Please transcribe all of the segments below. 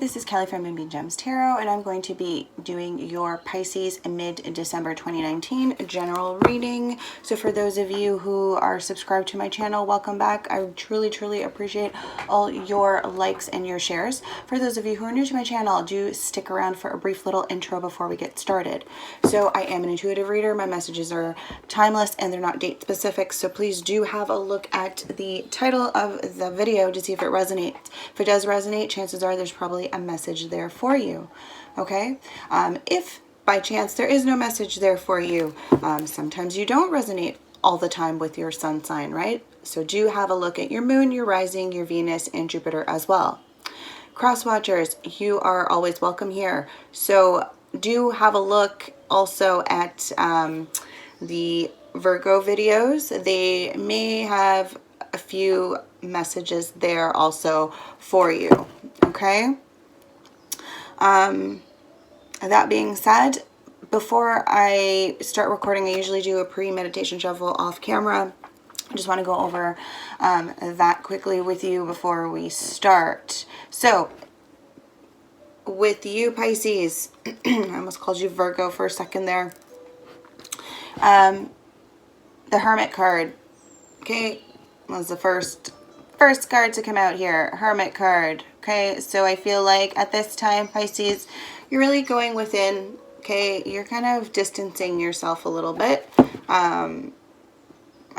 this is Kelly from Moonbean Tarot, and I'm going to be doing your Pisces mid-December 2019 general reading. So for those of you who are subscribed to my channel, welcome back. I truly appreciate all your likes and your shares. For those of you who are new to my channel, do stick around for a brief little intro before we get started. So I am an intuitive reader. My messages are timeless and they're not date specific, so please do have a look at the title of the video to see if it resonates. If it does resonate, chances are there's probably a message there for you. Okay, if by chance there is no message there for you, sometimes you don't resonate all the time with your sun sign, right? So do have a look at your moon, your rising, your Venus, and Jupiter as well. Cross watchers, you are always welcome here. So do have a look also at the Virgo videos. They may have a few messages there also for you. Okay. That being said, before I start recording, I usually do a pre-meditation shuffle off camera. I just want to go over that quickly with you before we start. So with you Pisces, I almost called you Virgo for a second there. The Hermit card, okay, was the first card to come out here. Hermit card. Okay, so I feel like at this time, Pisces, you're really going within. Okay, you're kind of distancing yourself a little bit. I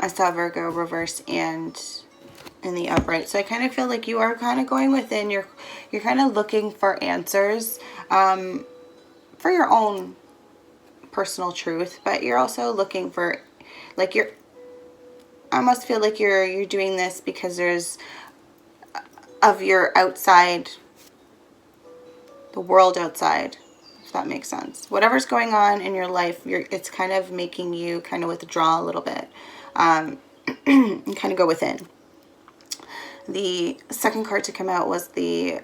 saw Virgo reverse and in the upright, so I kind of feel like you are kind of going within. You're kind of looking for answers for your own personal truth, but you're also looking for, like, I almost feel like you're doing this because there's of your outside, the world outside, if that makes sense. Whatever's going on in your life, it's kind of making you kind of withdraw a little bit and kind of go within. The second card to come out was the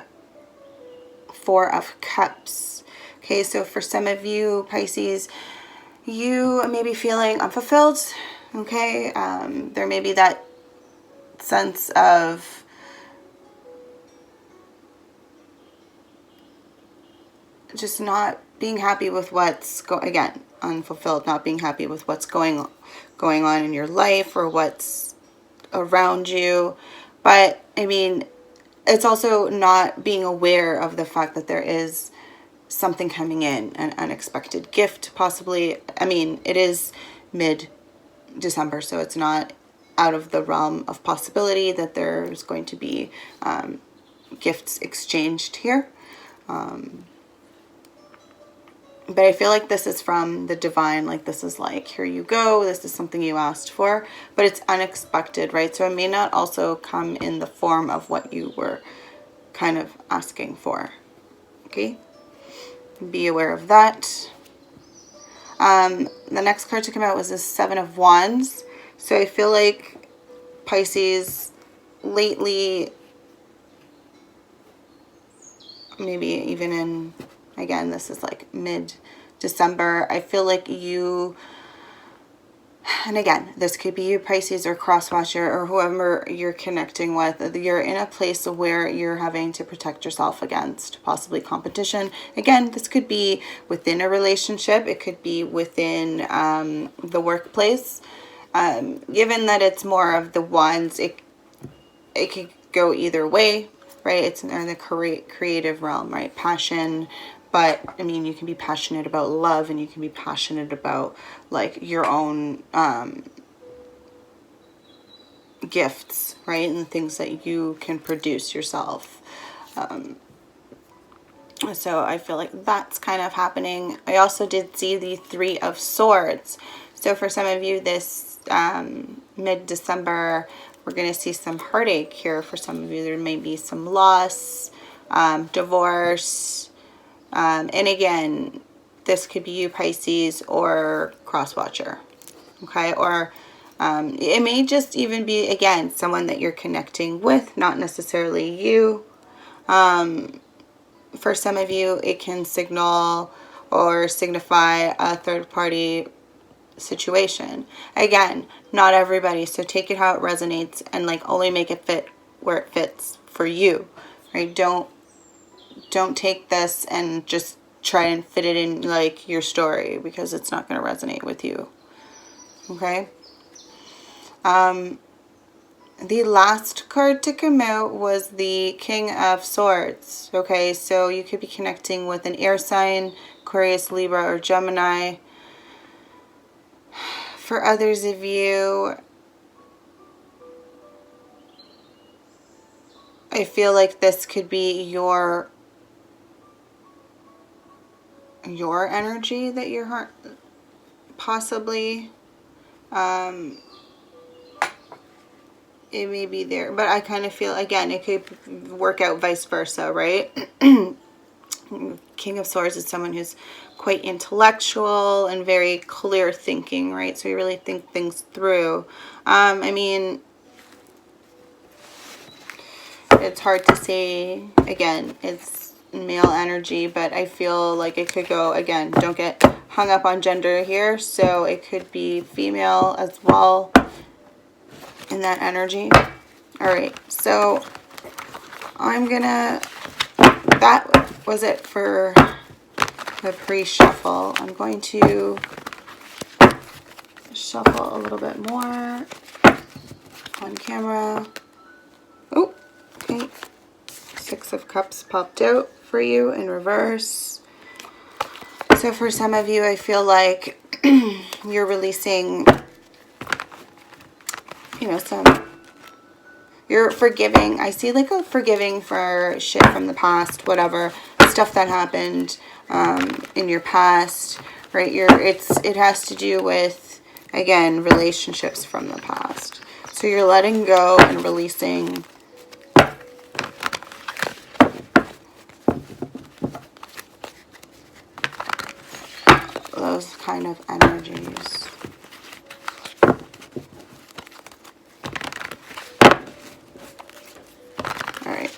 Four of Cups. Okay, so for some of you Pisces, you may be feeling unfulfilled. Okay, there may be that sense of just not being happy with what's again, unfulfilled, not being happy with what's going on in your life or what's around you. But I mean, it's also not being aware of the fact that there is something coming in, an unexpected gift possibly. I mean, it is mid-December, so it's not out of the realm of possibility that there's going to be gifts exchanged here. But I feel like this is from the divine, like this is like, here you go, this is something you asked for, but it's unexpected, right? So it may not also come in the form of what you were kind of asking for, okay? Be aware of that. The next card to come out was the Seven of Wands. So I feel like Pisces lately, maybe even in, again, this is like mid-December, I feel like you, and again, this could be you Pisces or cross-watcher or whoever you're connecting with, you're in a place where you're having to protect yourself against possibly competition. Again, this could be within a relationship, it could be within the workplace. Given that it's more of the wands, it could go either way, right? It's in the creative realm, right? Passion. But I mean, you can be passionate about love, and you can be passionate about like your own gifts, right? And the things that you can produce yourself. So I feel like that's kind of happening. I also did see the Three of Swords. So for some of you, this mid-December, we're going to see some heartache here. For some of you, there may be some loss, divorce. And again, this could be you Pisces or cross-watcher, okay? Or it may just even be, again, someone that you're connecting with, not necessarily you. For some of you, it can signal or signify a third-party situation. Again, not everybody, so take it how it resonates and like only make it fit where it fits for you, right? Don't don't take this and just try and fit it in like your story, because it's not going to resonate with you. Okay? The last card to come out was the King of Swords. Okay, so you could be connecting with an air sign, Aquarius, Libra, or Gemini. For others of you, I feel like this could be your energy that you're possibly it may be there, but I kind of feel, again, it could work out vice versa, right? King of Swords is someone who's quite intellectual and very clear thinking, right? So you really think things through. I mean, it's hard to say. Again, it's male energy, but I feel like it could go, again, don't get hung up on gender here. So it could be female as well in that energy. All right, so I'm gonna, that was it for the pre-shuffle. I'm going to shuffle a little bit more on camera. Oh, okay. 6 of Cups popped out for you in reverse. So for some of you, I feel like you're releasing, you know, you're forgiving. I see like a forgiving for shit from the past, whatever, stuff that happened in your past, right? It has to do with, again, relationships from the past. So you're letting go and releasing those kind of energies. All right.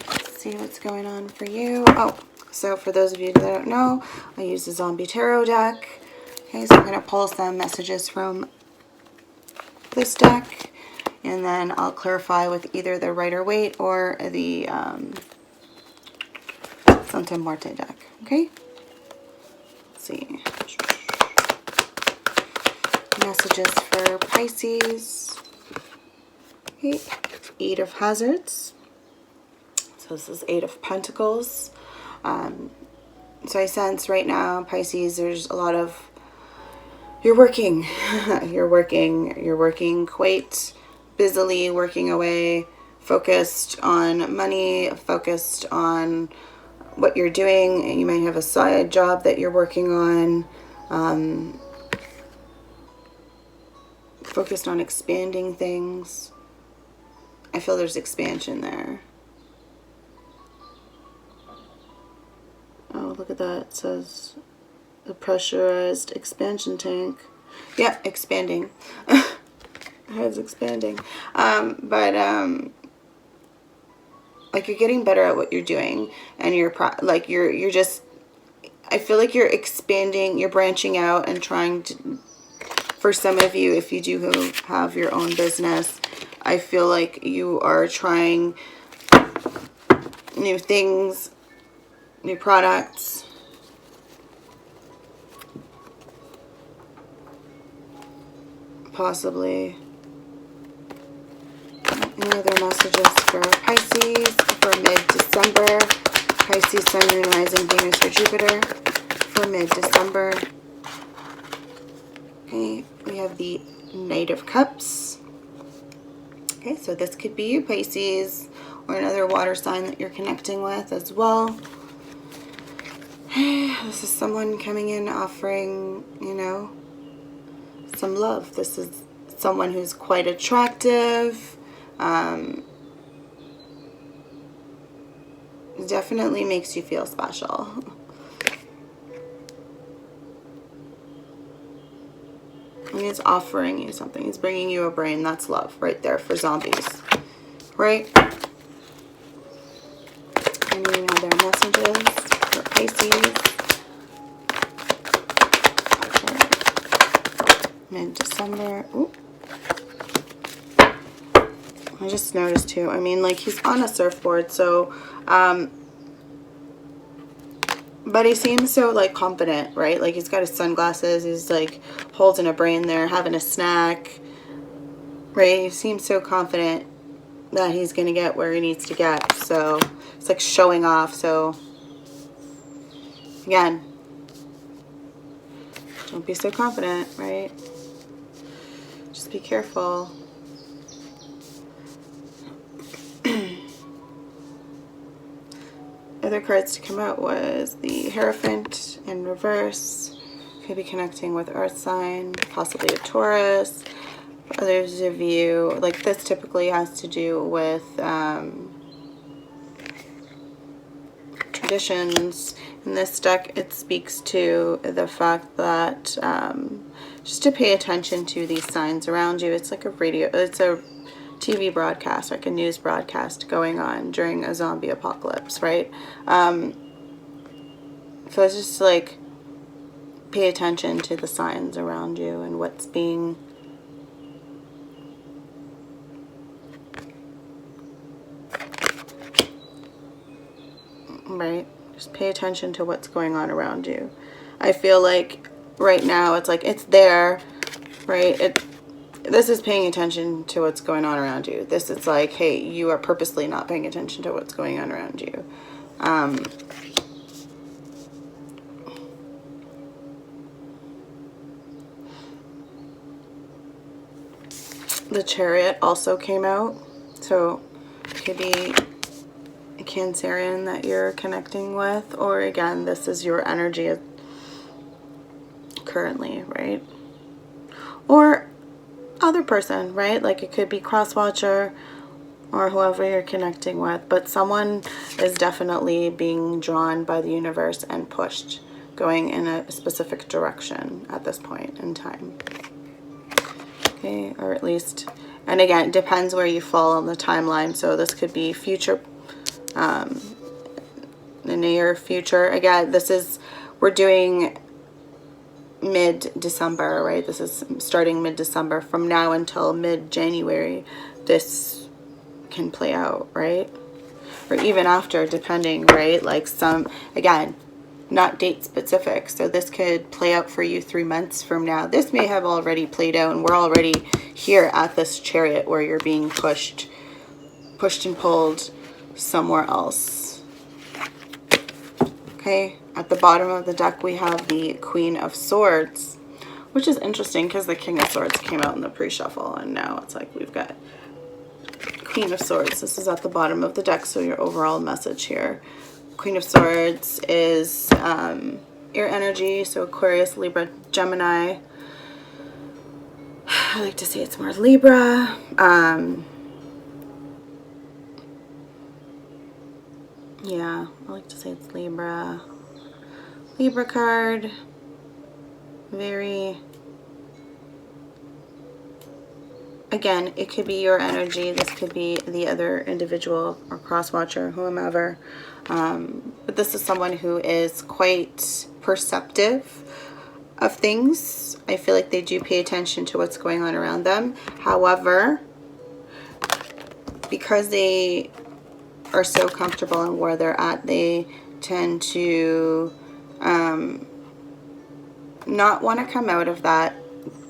Let's see what's going on for you. Oh, so for those of you that don't know, I use the Zombie Tarot deck. Okay, so I'm going to pull some messages from this deck, and then I'll clarify with either the Rider-Waite or the Santa Muerte deck. Okay? Let's see. Messages for Pisces. Okay. 8 of Hazards. So this is 8 of Pentacles. So I sense right now, Pisces, there's a lot of, you're working. you're working quite busily, working away, focused on money, focused on what you're doing. You might have a side job that you're working on, focused on expanding things. I feel there's expansion there. Oh, look at that. It says the pressurized expansion tank. Yeah, expanding. It's expanding. Like you're getting better at what you're doing, and you're just, I feel like you're expanding, you're branching out and trying to, for some of you, if you do have your own business, I feel like you are trying new things, new products. Possibly. Any other messages for Pisces for mid-December? Pisces, Sun, Moon, Rising, Venus, or Jupiter for mid-December. Okay, we have the Knight of Cups. Okay, so this could be you, Pisces, or another water sign that you're connecting with as well. This is someone coming in offering, you know, some love. This is someone who's quite attractive. Definitely makes you feel special. And he's offering you something. He's bringing you a brain. That's love right there for zombies. Right? Any other messages for Pisces? Okay. Mid-December. Ooh. I just noticed too, I mean, like, he's on a surfboard, so, but he seems so, like, confident, right? Like, he's got his sunglasses, he's, like, holding a brain there, having a snack, right? He seems so confident that he's going to get where he needs to get, so it's, like, showing off, so, again, don't be so confident, right? Just be careful. Other cards to come out was the Hierophant in reverse. Could be connecting with Earth sign, possibly a Taurus. For others of you, like this typically has to do with traditions. In this deck, it speaks to the fact that just to pay attention to these signs around you. It's like a radio, it's a TV broadcast, like a news broadcast going on during a zombie apocalypse, right? So it's just like pay attention to the signs around you and what's being right. Just pay attention to what's going on around you. I feel like right now it's like it's there, right? This is paying attention to what's going on around you. This is like, hey, you are purposely not paying attention to what's going on around you. The Chariot also came out. So it could be a Cancerian that you're connecting with. Or again, this is your energy currently, right? Or other person, right? Like it could be cross-watcher or whoever you're connecting with, but someone is definitely being drawn by the universe and pushed, going in a specific direction at this point in time. Okay, or at least, and again, it depends where you fall on the timeline, so this could be future, the near future. Again, this is, we're doing mid-December, right? This is starting mid-December. From now until mid-January, this can play out, right? Or even after, depending, right? Like some, again, not date specific. So this could play out for you 3 months from now. This may have already played out and we're already here at this Chariot where you're being pushed and pulled somewhere else. Okay, at the bottom of the deck we have the Queen of Swords, which is interesting because the King of Swords came out in the pre-shuffle and now it's like we've got Queen of Swords. This is at the bottom of the deck, so your overall message here. Queen of Swords is air energy, so Aquarius, Libra, Gemini. I like to say it's more Libra. Yeah, I like to say it's Libra. Libra card. Very, again, it could be your energy. This could be the other individual or cross-watcher, whomever. But this is someone who is quite perceptive of things. I feel like they do pay attention to what's going on around them. However, because they are so comfortable in where they're at, they tend to not want to come out of that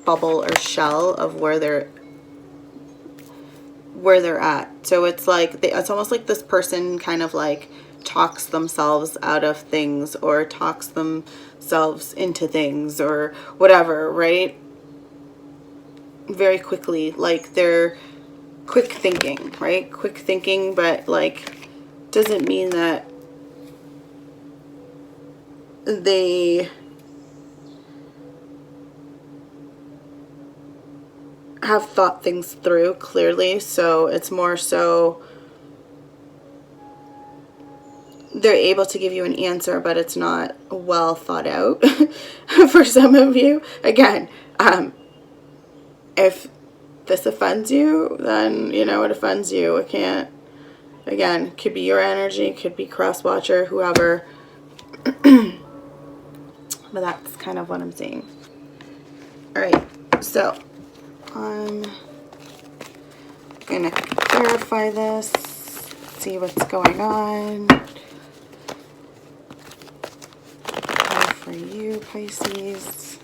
bubble or shell of where they're at. So it's like it's almost like this person kind of like talks themselves out of things or talks themselves into things or whatever, right? Very quickly, like they're quick thinking, right? Quick thinking, but like doesn't mean that they have thought things through clearly. So it's more so they're able to give you an answer, but it's not well thought out for some of you. Again, if this offends you, then you know it offends you. It can't, again, could be your energy, could be cross-watcher, whoever. But that's kind of what I'm seeing. All right, so gonna clarify this, see what's going on. For you, Pisces.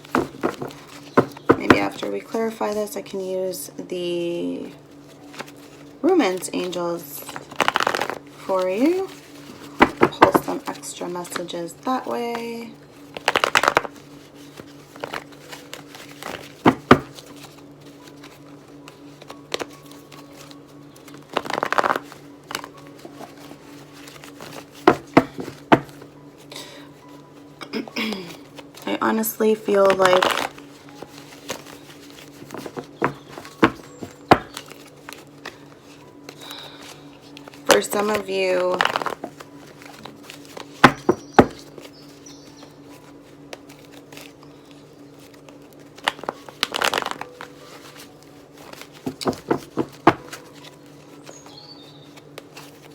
Maybe after we clarify this, I can use the Romance Angels for you. Pull some extra messages that way. I honestly feel like for some of you,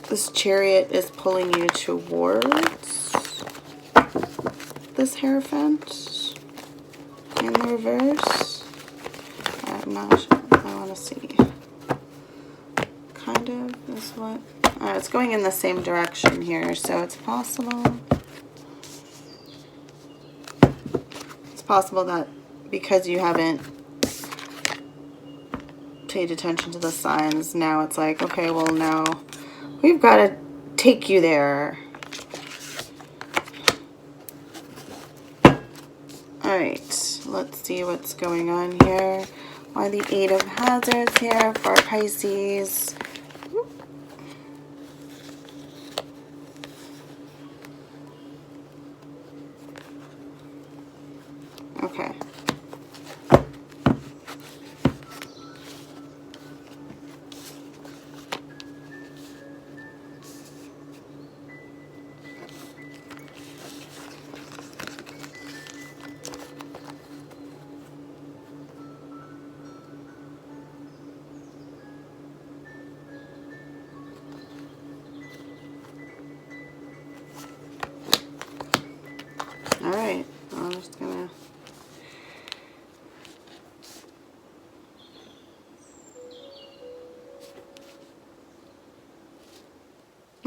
this Chariot is pulling you towards this Hierophant in the reverse. I'm not sure. I want to see. Kind of is what. It's going in the same direction here, so it's possible. It's possible that because you haven't paid attention to the signs, now it's like, okay, well, now we've got to take you there. Alright, let's see what's going on here. Why the Eight of Hazards here for Pisces? Okay. Alright, I'm just gonna...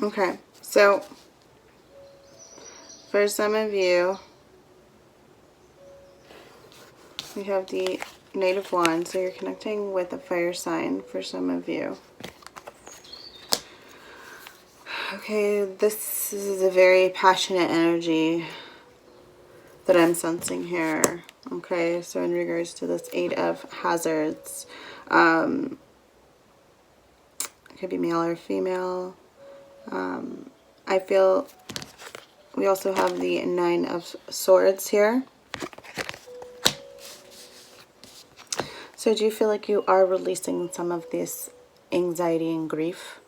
Okay, so for some of you, we have the Knight of Wands, so you're connecting with a fire sign for some of you. Okay, this is a very passionate energy that I'm sensing here. Okay, so in regards to this Eight of Hazards, it could be male or female. I feel we also have the Nine of Swords here. So do you feel like you are releasing some of this anxiety and grief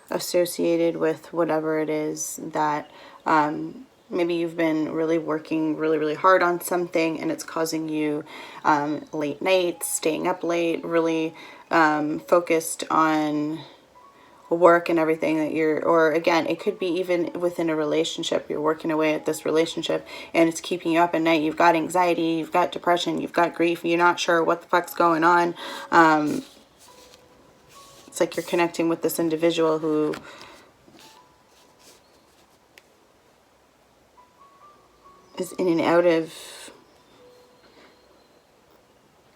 associated with whatever it is that maybe you've been really working really hard on something and it's causing you late nights, staying up late, really focused on work and everything that you're, or again, it could be even within a relationship, you're working away at this relationship and it's keeping you up at night. You've got anxiety, you've got depression, you've got grief, you're not sure what the fuck's going on. It's like you're connecting with this individual who is in and out of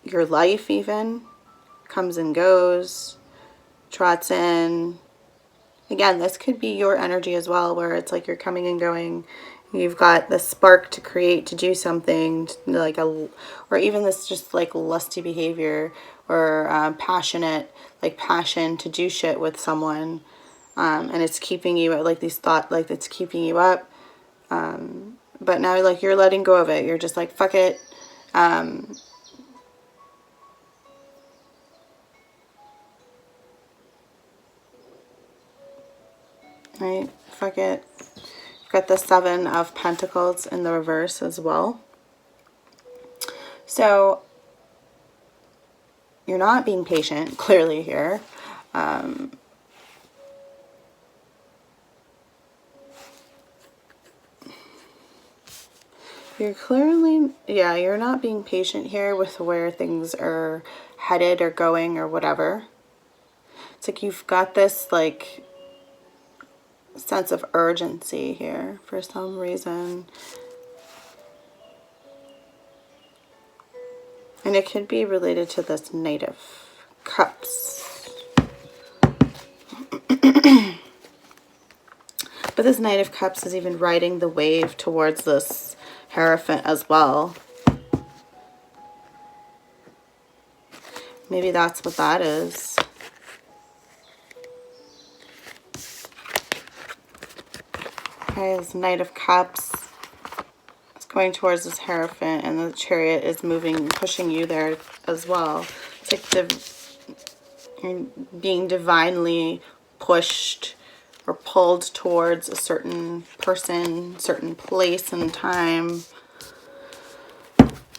your life even, comes and goes, trots in. Again, this could be your energy as well, where it's like you're coming and going. You've got the spark to create, to do something, like or even this just like lusty behavior or passionate, like passion to do shit with someone, and it's keeping you like these thoughts, like it's keeping you up. But now, like you're letting go of it. You're just like fuck it. Right, fuck it. You've got the Seven of Pentacles in the reverse as well. So you're not being patient, clearly here. You're clearly, yeah, you're not being patient here with where things are headed or going or whatever. It's like you've got this like sense of urgency here for some reason. And it could be related to this Knight of Cups. But this Knight of Cups is even riding the wave towards this Hierophant as well. Maybe that's what that is. Okay, this Knight of Cups is going towards this Hierophant, and the Chariot is moving, pushing you there as well. It's like you're being divinely pushed or pulled towards a certain person, certain place and time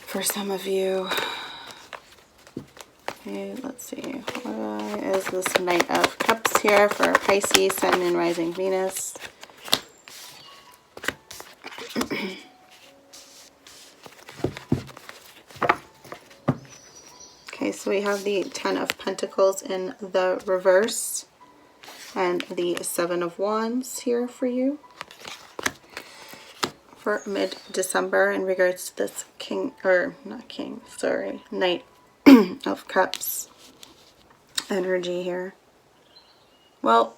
for some of you. Okay, let's see. What is this Knight of Cups here for Pisces, Sun, and Rising Venus? Okay, so we have the Ten of Pentacles in the reverse and the Seven of Wands here for you for mid-December in regards to this Knight of Cups energy here. Well,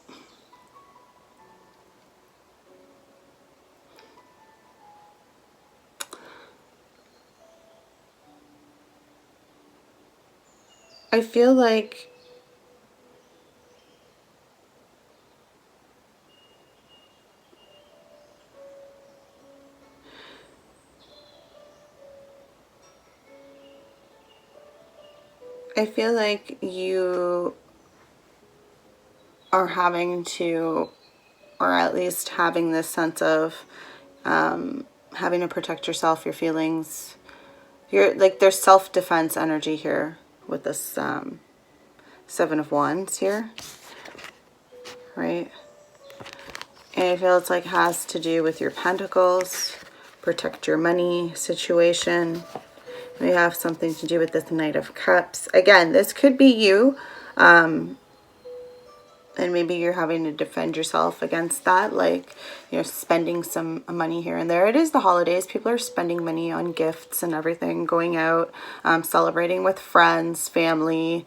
I feel like you are having to, or at least having this sense of having to protect yourself, your feelings. You're like, there's self-defense energy here with this Seven of Wands here, right? And I feel it's like has to do with your pentacles, protect your money situation. We have something to do with this Knight of Cups. Again, this could be you. And maybe you're having to defend yourself against that. Like, you're spending some money here and there. It is the holidays. People are spending money on gifts and everything. Going out, celebrating with friends, family,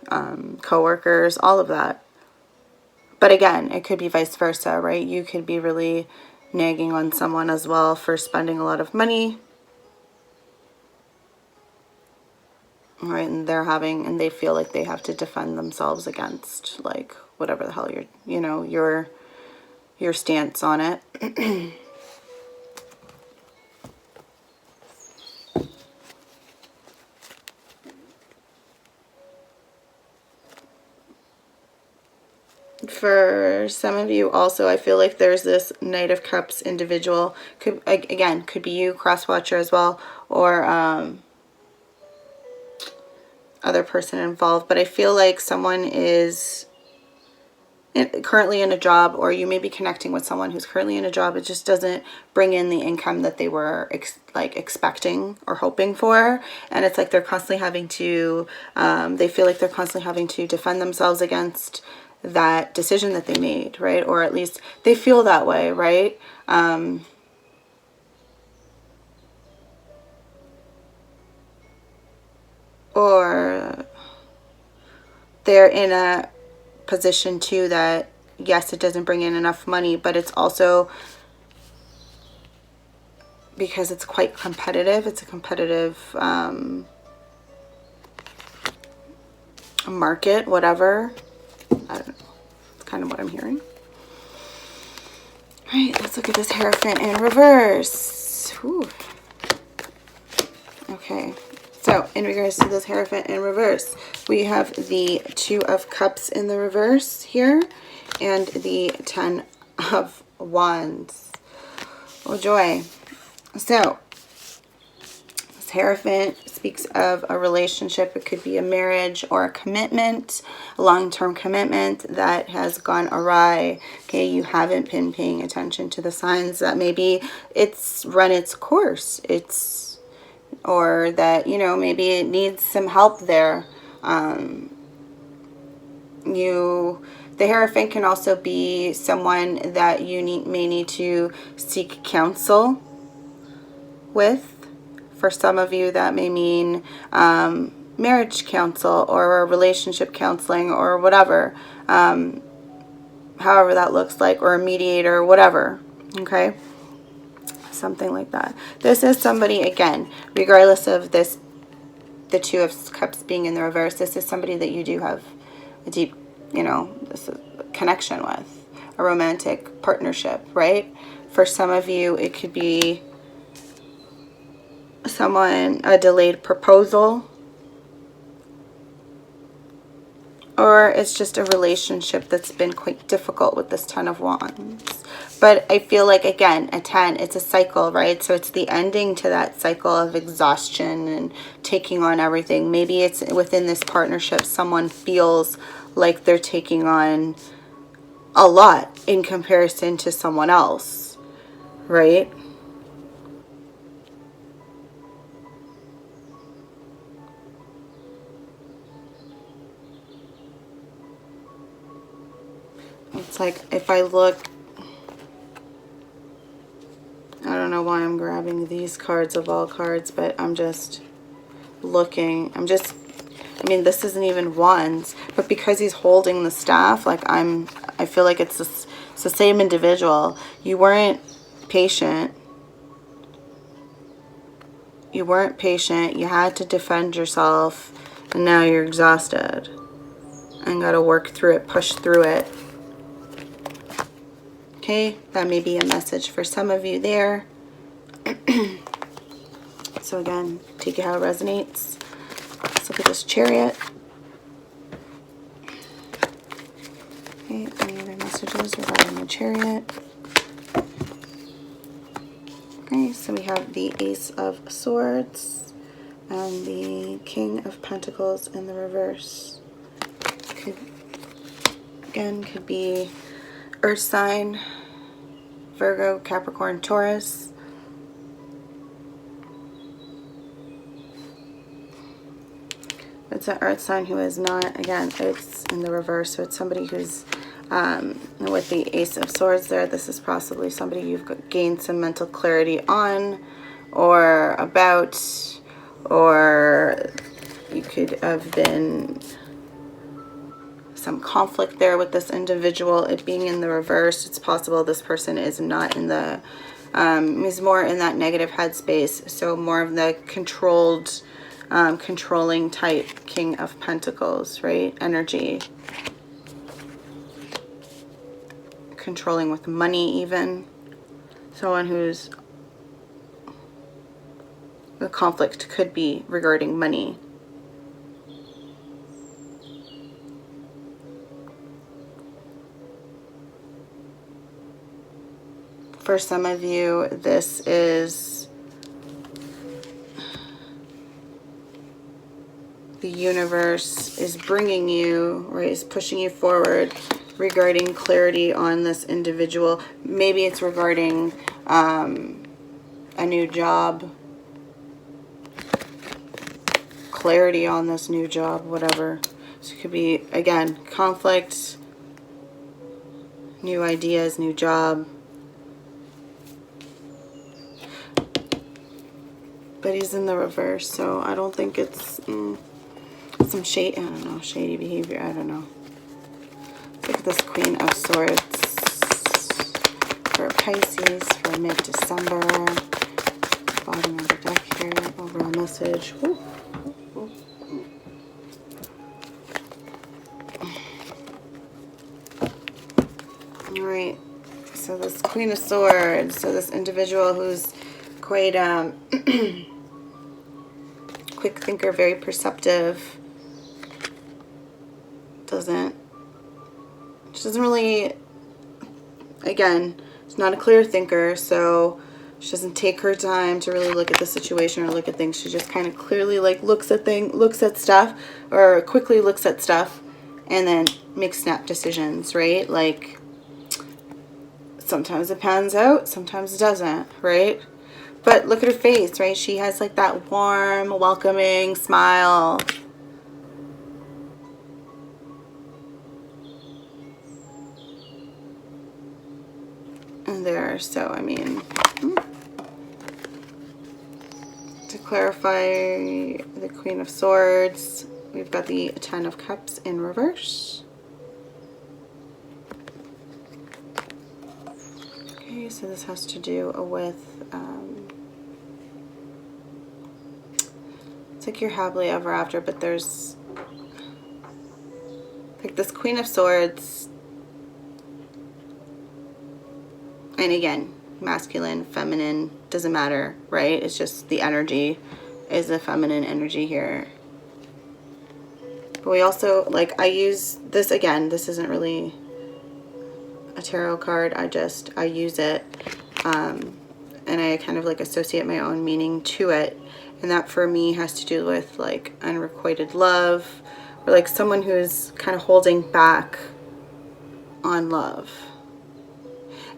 co-workers, all of that. But again, it could be vice versa, right? You could be really nagging on someone as well for spending a lot of money. Right, and they feel like they have to defend themselves against, like, whatever the hell your stance on it. For some of you also, I feel like there's this Knight of Cups individual. Could be you, cross watcher as well, or other person involved. But I feel like someone is currently in a job, or you may be connecting with someone who's currently in a job. It just doesn't bring in the income that they were expecting or hoping for, and it's like they're constantly having to they feel like they're constantly having to defend themselves against that decision that they made, right? Or at least they feel that way, right? Or they're in a position too that, yes, it doesn't bring in enough money, but it's also because it's quite competitive. It's a competitive market, whatever. I don't know. It's kind of what I'm hearing. All right, let's look at this Hierophant in reverse. Whew. Okay, so in regards to this Hierophant in reverse, we have the Two of Cups in the reverse here and the Ten of Wands. Oh, joy. So, this Hierophant speaks of a relationship. It could be a marriage or a commitment, a long-term commitment that has gone awry. Okay, you haven't been paying attention to the signs that maybe it's run its course. Or that, maybe it needs some help there. The Hierophant can also be someone that you may need to seek counsel with. For some of you, that may mean marriage counsel or relationship counseling or whatever, however that looks like, or a mediator, whatever, okay? Something like that. This is somebody, again, regardless of this, the Two of Cups being in the reverse, this is somebody that you do have a deep, this is a connection with, a romantic partnership, right? For some of you, it could be a delayed proposal, or it's just a relationship that's been quite difficult with this Ten of Wands. But I feel like, again, a 10, it's a cycle, right? So it's the ending to that cycle of exhaustion and taking on everything. Maybe it's within this partnership, someone feels like they're taking on a lot in comparison to someone else, right? It's like, if I look, I don't know why I'm grabbing these cards of all cards, but I'm just looking. I mean, this isn't even Wands, but because he's holding the staff, like I feel like it's the same individual. You weren't patient. You weren't patient. You had to defend yourself, and now you're exhausted and got to work through it, push through it. Okay, that may be a message for some of you there. So again, take it how it resonates. Let's look at this Chariot. Okay, any other messages regarding the Chariot? Okay, so we have the Ace of Swords and the King of Pentacles in the reverse. Could be Earth sign, Virgo, Capricorn, Taurus. It's an Earth sign who is not, again, it's in the reverse, so it's somebody who's with the Ace of Swords there. This is possibly somebody you've gained some mental clarity on or about, or you could have been some conflict there with this individual. It being in the reverse, it's possible this person is not in the, is more in that negative headspace. So more of the controlled, controlling type King of Pentacles, right? Energy. Controlling with money even. Someone who's, the conflict could be regarding money. For some of you, this is the universe is bringing you, or is pushing you forward regarding clarity on this individual. Maybe it's regarding a new job, clarity on this new job, whatever. So it could be, again, conflict, new ideas, new job. But he's in the reverse, so I don't think it's some shade. I don't know, shady behavior. I don't know. Look at this Queen of Swords for Pisces for mid-December. Bottom of the deck here. Overall message. Woo. All right. So this Queen of Swords. So this individual who's quite quick thinker, very perceptive. She doesn't really, again, she's not a clear thinker, so she doesn't take her time to really look at the situation or look at things. She just kind of clearly like looks at stuff, or quickly looks at stuff and then makes snap decisions, right? Like sometimes it pans out, sometimes it doesn't, right? But look at her face, right? She has like that warm, welcoming smile. there. So, I mean, to clarify, the Queen of Swords, we've got the Ten of Cups in reverse. Okay, so this has to do with, it's like you're happily ever after, but there's, like, this Queen of Swords, and again, masculine, feminine, doesn't matter, right? It's just the energy is a feminine energy here. But we also, like, I use this, again, this isn't really a tarot card, I use it, and I kind of like associate my own meaning to it, and that for me has to do with like unrequited love, or like someone who's kind of holding back on love.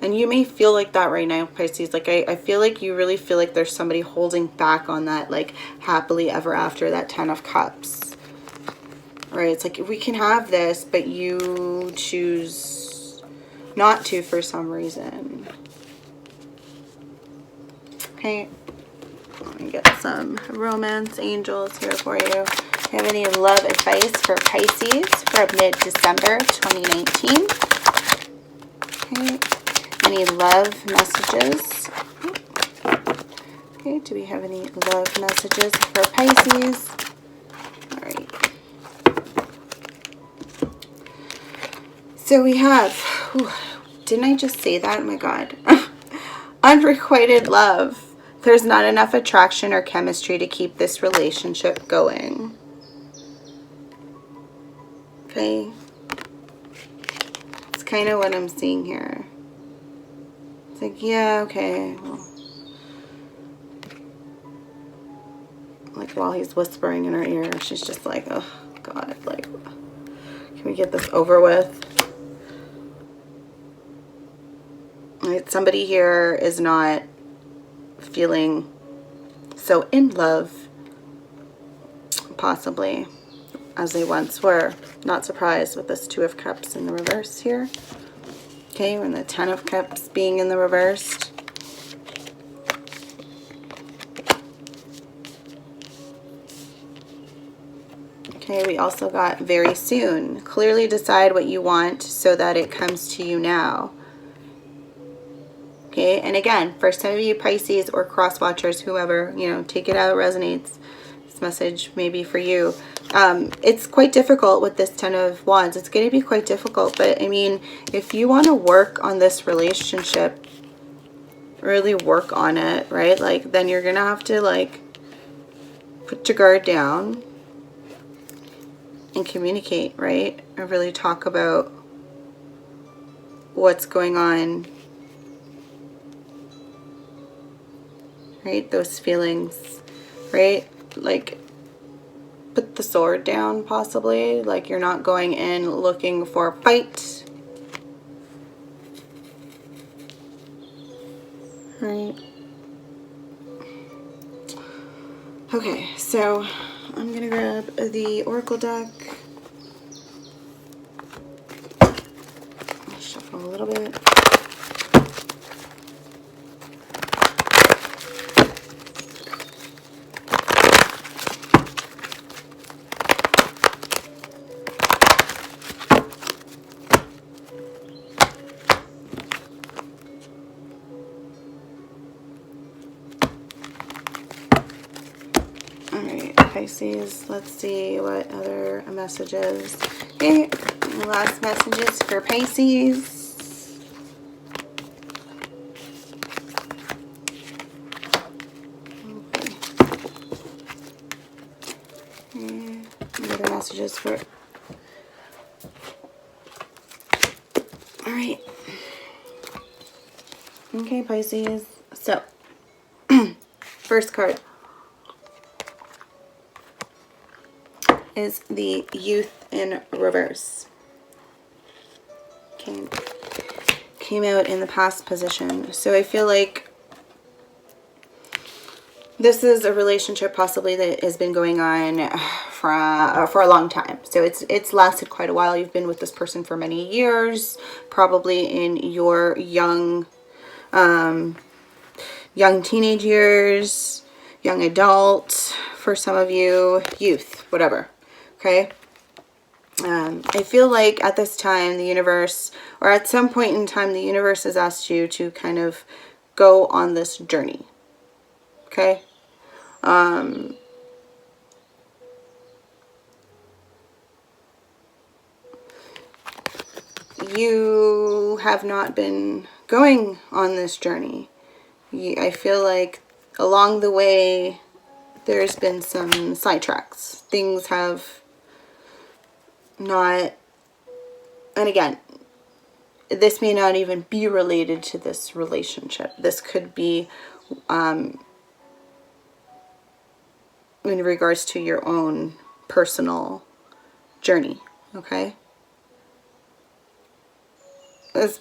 And you may feel like that right now, Pisces. Like, I feel like you really feel like there's somebody holding back on that, like, happily ever after, that Ten of Cups. Right? It's like, we can have this, but you choose not to for some reason. Okay. Let me get some romance angels here for you. Do you have any love advice for Pisces for mid-December 2019? Okay. Any love messages? Okay, do we have any love messages for Pisces? All right. So we have, didn't I just say that? Oh my God. Unrequited love. There's not enough attraction or chemistry to keep this relationship going. Okay. It's kind of what I'm seeing here. It's like, yeah, okay. Well, like, while he's whispering in her ear, she's just like, oh, God, like, can we get this over with? Right, somebody here is not feeling so in love, possibly, as they once were. Not surprised with this Two of Cups in the reverse here. Okay, and the Ten of Cups being in the reverse. Okay, we also got very soon. Clearly decide what you want so that it comes to you now. Okay, and again, for some of you Pisces or cross watchers, whoever, you know, take it how it resonates. This message may be for you. It's quite difficult with this Ten of Wands. It's going to be quite difficult, but I mean, if you want to work on this relationship, really work on it, right? Like, then you're going to have to, like, put your guard down and communicate, right? Or really talk about what's going on, right? Those feelings, right? Like, put the sword down, possibly. Like, you're not going in looking for a fight, right? Okay, so I'm gonna grab the Oracle deck. Shuffle a little bit. Pisces, let's see what other messages. Okay, last messages for Pisces. Okay. Other messages for. All right. Okay, Pisces. So, first card is the Youth in reverse. Okay. Came out in the past position. So I feel like this is a relationship possibly that has been going on for a long time. So it's lasted quite a while. You've been with this person for many years, probably in your young young teenage years, young adult, for some of you, youth, whatever, okay? I feel like at this time, the universe, or at some point in time, the universe has asked you to kind of go on this journey, okay? You have not been going on this journey. I feel like along the way, there's been some sidetracks. Things have not, and again, this may not even be related to this relationship. This could be in regards to your own personal journey, okay? This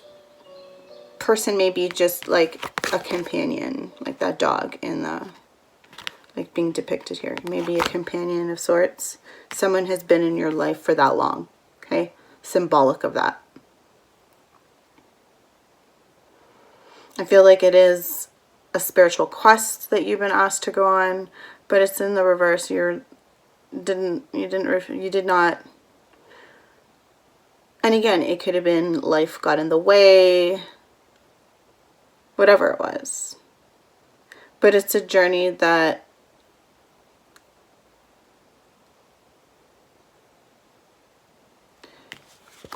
person may be just like a companion, like that dog in the, like being depicted here. Maybe a companion of sorts. Someone has been in your life for that long, okay? Symbolic of that. I feel like it is a spiritual quest that you've been asked to go on, but it's in the reverse. You did not. And again, it could have been life got in the way, whatever it was. But it's a journey that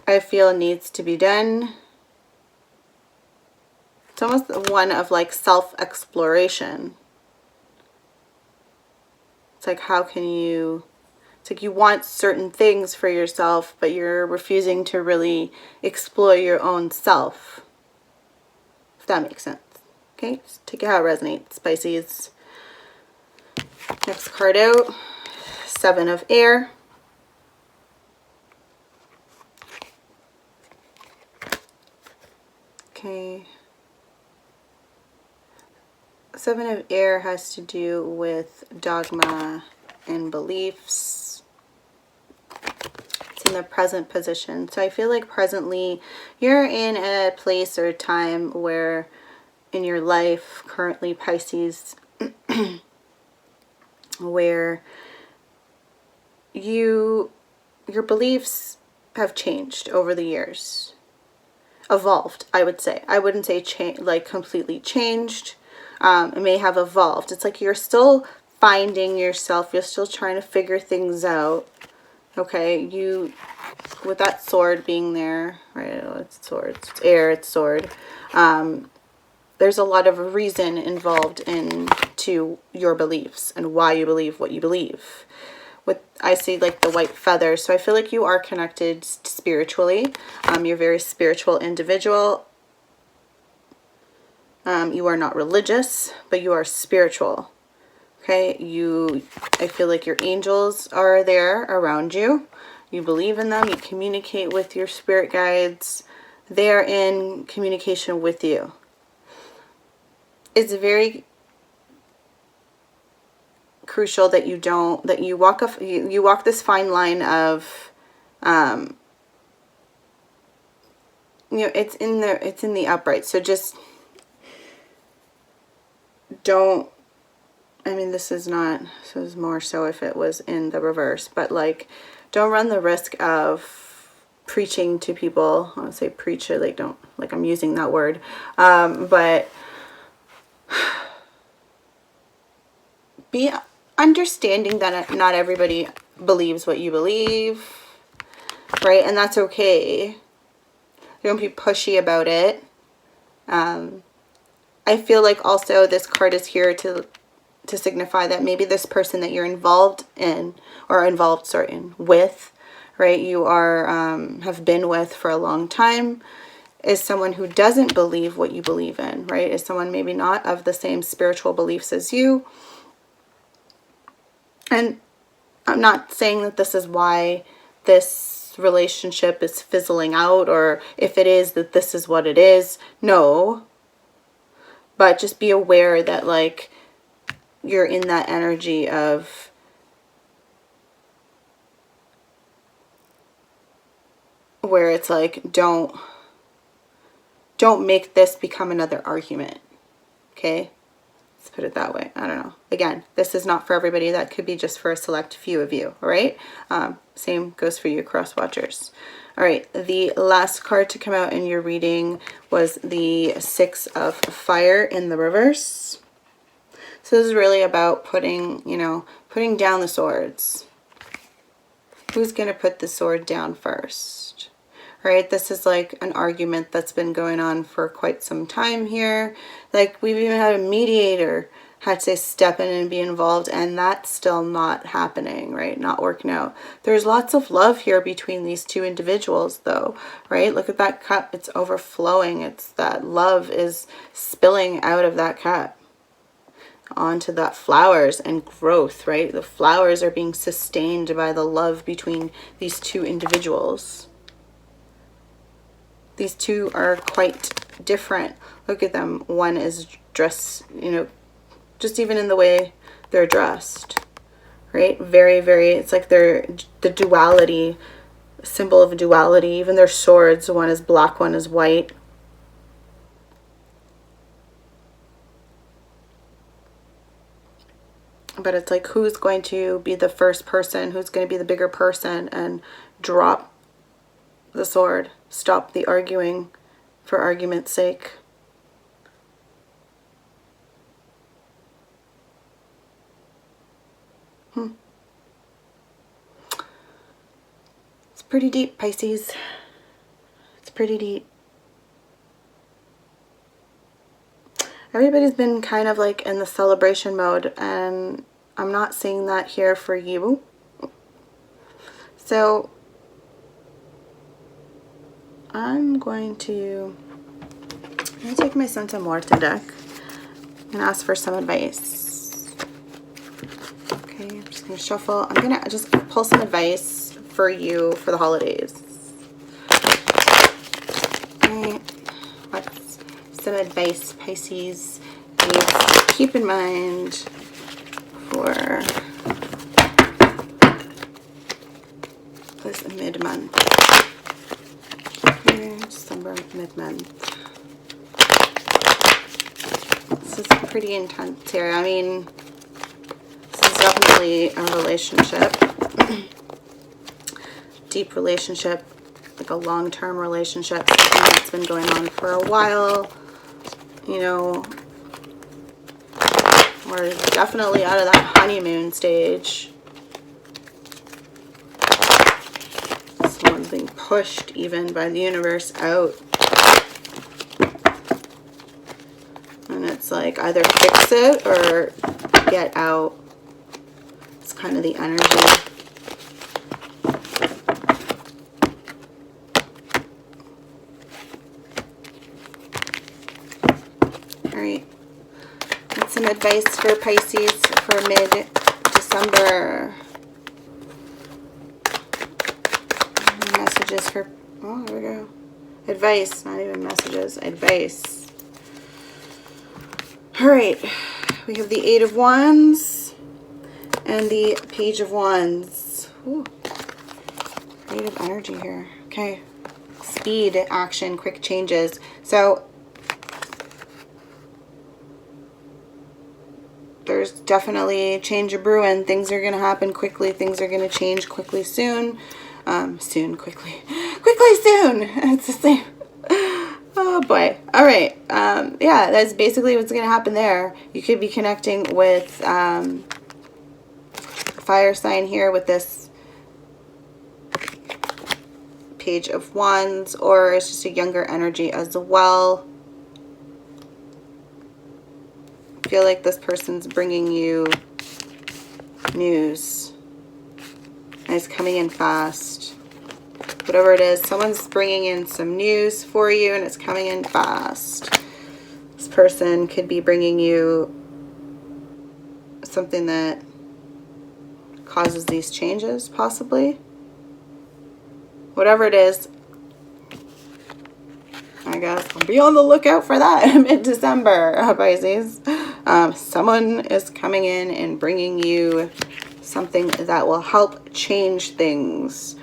I feel needs to be done. It's almost one of like self-exploration. It's like, how can you, it's like you want certain things for yourself, but you're refusing to really explore your own self. If that makes sense. Okay, just take it how it resonates, Pisces. Next card out, Seven of Air. Okay. Seven of Air has to do with dogma and beliefs. It's in the present position. So I feel like presently you're in a place or a time where in your life, currently Pisces, where your beliefs have changed over the years. Evolved, I would say. I wouldn't say like completely changed. It may have evolved. It's like you're still finding yourself. You're still trying to figure things out. Okay, you, with that sword being there, right? Oh, it's sword. It's air. It's sword. There's a lot of reason involved into your beliefs and why you believe what you believe. With, I see like the white feather, so I feel like you are connected spiritually. You're a very spiritual individual. You are not religious, but you are spiritual. Okay, I feel like your angels are there around you. You believe in them. You communicate with your spirit guides. They are in communication with you. It's very crucial that you walk this fine line of, it's in the upright. So just don't, I mean, this is more so if it was in the reverse, but like, don't run the risk of preaching to people. I would say preach it, like don't, like I'm using that word, but be understanding that not everybody believes what you believe, right? And that's okay. Don't be pushy about it. I feel like also this card is here to signify that maybe this person that you're involved in, or with, right, you are have been with for a long time, is someone who doesn't believe what you believe in, right? Is someone maybe not of the same spiritual beliefs as you. And I'm not saying that this is why this relationship is fizzling out, or if it is, that this is what it is. No. But just be aware that, like, you're in that energy of where it's like, don't don't make this become another argument. Okay? Let's put it that way. I don't know. Again, this is not for everybody. That could be just for a select few of you, all right? Same goes for you cross watchers. All right, the last card to come out in your reading was the Six of Fire in the reverse. So this is really about putting down the swords. Who's going to put the sword down first? Right? This is like an argument that's been going on for quite some time here. Like, we've even had a mediator had to step in and be involved, and that's still not happening, right? Not working out. There's lots of love here between these two individuals, though, right? Look at that cup. It's overflowing. It's that love is spilling out of that cup onto that flowers and growth, right? The flowers are being sustained by the love between these two individuals. These two are quite different. Look at them. One is dressed, just even in the way they're dressed, right? Very, very, it's like they're the duality, symbol of duality. Even their swords, one is black, one is white. But it's like, who's going to be the first person, who's going to be the bigger person and drop the sword, stop the arguing for argument's sake. It's pretty deep, Pisces. It's pretty deep. Everybody's been kind of like in the celebration mode, and I'm not seeing that here for you. So I'm going to take my Santa Muerte deck and ask for some advice. Okay, I'm just going to shuffle. I'm going to just pull some advice for you for the holidays. Okay, what's some advice, Pisces, please keep in mind for this mid-month. December, mid-month. This is pretty intense here. I mean, this is definitely a relationship. Deep relationship, like a long-term relationship, something that's been going on for a while. We're definitely out of that honeymoon stage. Someone's being pushed even by the universe out. And it's like either fix it or get out. It's kind of the energy. Alright. That's some advice for Pisces for mid-December. Messages for, oh, there we go. Advice, not even messages, advice. All right, we have the Eight of Wands and the Page of Wands. Ooh, creative energy here. Okay, speed, action, quick changes. So there's definitely change of brewing. Things are going to happen quickly. Things are going to change quickly soon. Quickly soon. It's the same. Oh boy. All right. Yeah, that's basically what's going to happen there. You could be connecting with fire sign here with this Page of Wands, or it's just a younger energy as well. I feel like this person's bringing you news. And it's coming in fast. Whatever it is, someone's bringing in some news for you and it's coming in fast. This person could be bringing you something that causes these changes, possibly. Whatever it is, I guess I'll be on the lookout for that mid-December, Pisces. Someone is coming in and bringing you something that will help change things.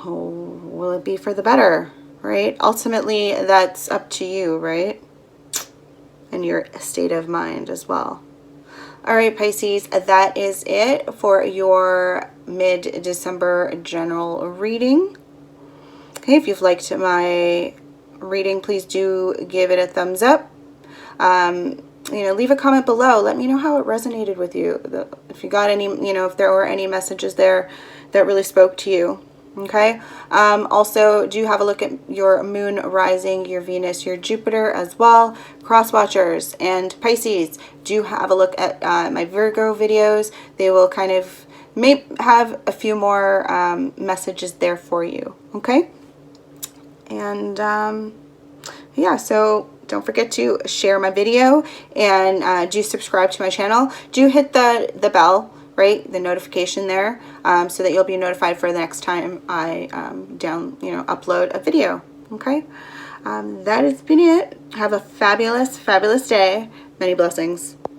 Oh, will it be for the better, right? Ultimately, that's up to you, right? And your state of mind as well. All right, Pisces, that is it for your mid-December general reading. Okay, if you've liked my reading, please do give it a thumbs up. You know, leave a comment below. Let me know how it resonated with you. If you got any, you know, if there were any messages there that really spoke to you. Okay. Also, do have a look at your moon rising, your Venus, your Jupiter as well. Cross watchers and Pisces, do have a look at my Virgo videos. They will kind of may have a few more messages there for you. Okay. And yeah, so don't forget to share my video and do subscribe to my channel. Do hit the bell, right, the notification there, so that you'll be notified for the next time I upload a video. Okay, that has been it. Have a fabulous day. Many blessings.